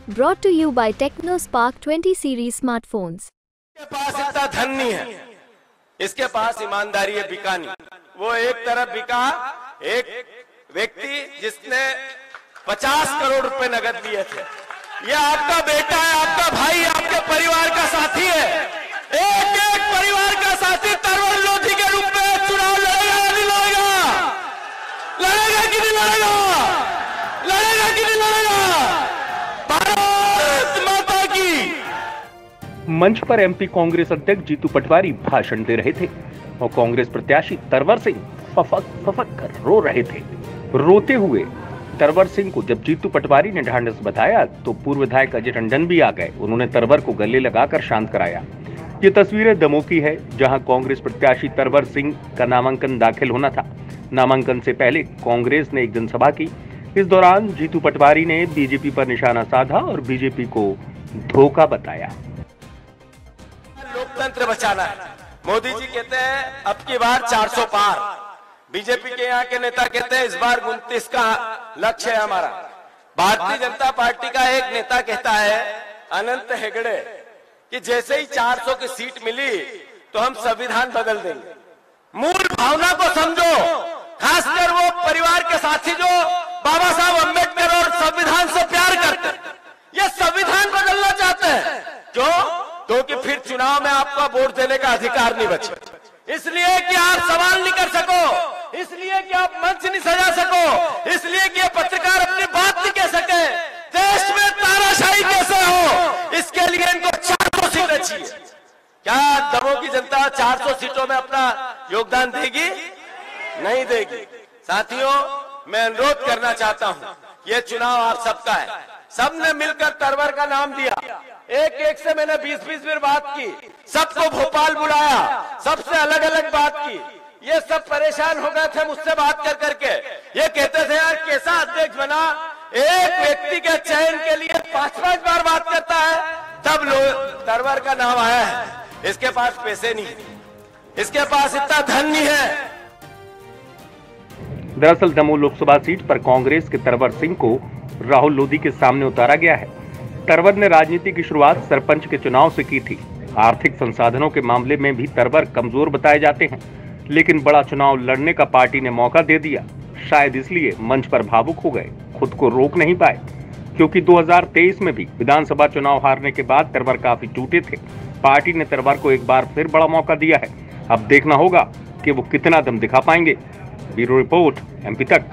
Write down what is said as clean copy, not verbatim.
Brought to you by TechnoSpark 20 series smartphones. इसके पास इतना धन नहीं है, इसके पास ईमानदारी है, बिका नहीं। वो एक तरफ बिका, एक व्यक्ति जिसने 50 करोड़ रुपए नगद लिए थे। ये आपका बेटा है, आपका भाई, आपके परिवार का साथी है। एक एक परिवार का साथी तरवर लोधी के रूप में चुनाव लड़ेगा या नहीं लड़ेगा? लड़ेगा कि नहीं लड़ेगा? लड़ेगा कि नहीं लड़ेगा? भारत माता की। मंच पर एमपी कांग्रेस अध्यक्ष जीतू पटवारी भाषण दे रहे थे और कांग्रेस प्रत्याशी तरवर सिंह फफक कर रो रहे थे। रोते हुए तरवर सिंह को जब जीतू पटवारी ने ढांढस बधाया तो पूर्व विधायक अजय टंडन भी आ गए। उन्होंने तरवर को गले लगाकर शांत कराया। ये तस्वीरें दमोह की है, जहां कांग्रेस प्रत्याशी तरवर सिंह का नामांकन दाखिल होना था। नामांकन से पहले कांग्रेस ने एक जनसभा की। इस दौरान जीतू पटवारी ने बीजेपी पर निशाना साधा और बीजेपी को धोखा बताया। लोकतंत्र बचाना है। मोदी जी कहते हैं अब की बार 400 पार। बीजेपी के यहाँ के नेता कहते हैं इस बार 29 का लक्ष्य है हमारा। भारतीय जनता पार्टी का एक नेता कहता है, अनंत हेगड़े, कि जैसे ही 400 की सीट मिली तो हम संविधान बदल देंगे। मूल भावना को समझो, खासकर वो परिवार के साथी जो बाबा साहब अम्बेडकर और संविधान से प्यार करते हैं, ये संविधान बदलना चाहते हैं। क्यों? क्योंकि फिर चुनाव में आपका वोट देने का अधिकार नहीं बचे, इसलिए कि आप सवाल नहीं कर सको, इसलिए कि आप मंच नहीं सजा सको, इसलिए कि पत्रकार अपनी बात नहीं कह सके। देश में तानाशाही कैसे हो, इसके लिए इनको 400 सीटें चाहिए। क्या दमोह की जनता 400 सीटों में अपना योगदान देगी? नहीं देगी। साथियों, मैं अनुरोध करना चाहता हूं, ये चुनाव आप सबका है। सबने मिलकर तरवर का नाम दिया। एक एक से मैंने 20-20 मिनट बात की, सबको भोपाल बुलाया, सबसे अलग अलग बात की। ये सब परेशान हो गए थे मुझसे बात कर करके। ये कहते थे यार कैसा अध्यक्ष बना, एक व्यक्ति के चयन के लिए 5-5 बार बात करता है। तब तरवर का नाम आया है। इसके पास पैसे नहीं, इसके पास इतना धन नहीं है। दरअसल दमोह लोकसभा सीट पर कांग्रेस के तरवर सिंह को राहुल लोधी के सामने उतारा गया है। तरवर ने राजनीति की शुरुआत सरपंच के चुनाव से की थी। आर्थिक संसाधनों के मामले में भी तरवर कमजोर बताए जाते हैं, लेकिन बड़ा चुनाव लड़ने का पार्टी ने मौका दे दिया। शायद इसलिए मंच पर भावुक हो गए, खुद को रोक नहीं पाए, क्योंकि 2023 में भी विधानसभा चुनाव हारने के बाद तरवर काफी टूटे थे। पार्टी ने तरवर को एक बार फिर बड़ा मौका दिया है। अब देखना होगा कि वो कितना दम दिखा पाएंगे। ब्यूरो रिपोर्ट, एमपी तक।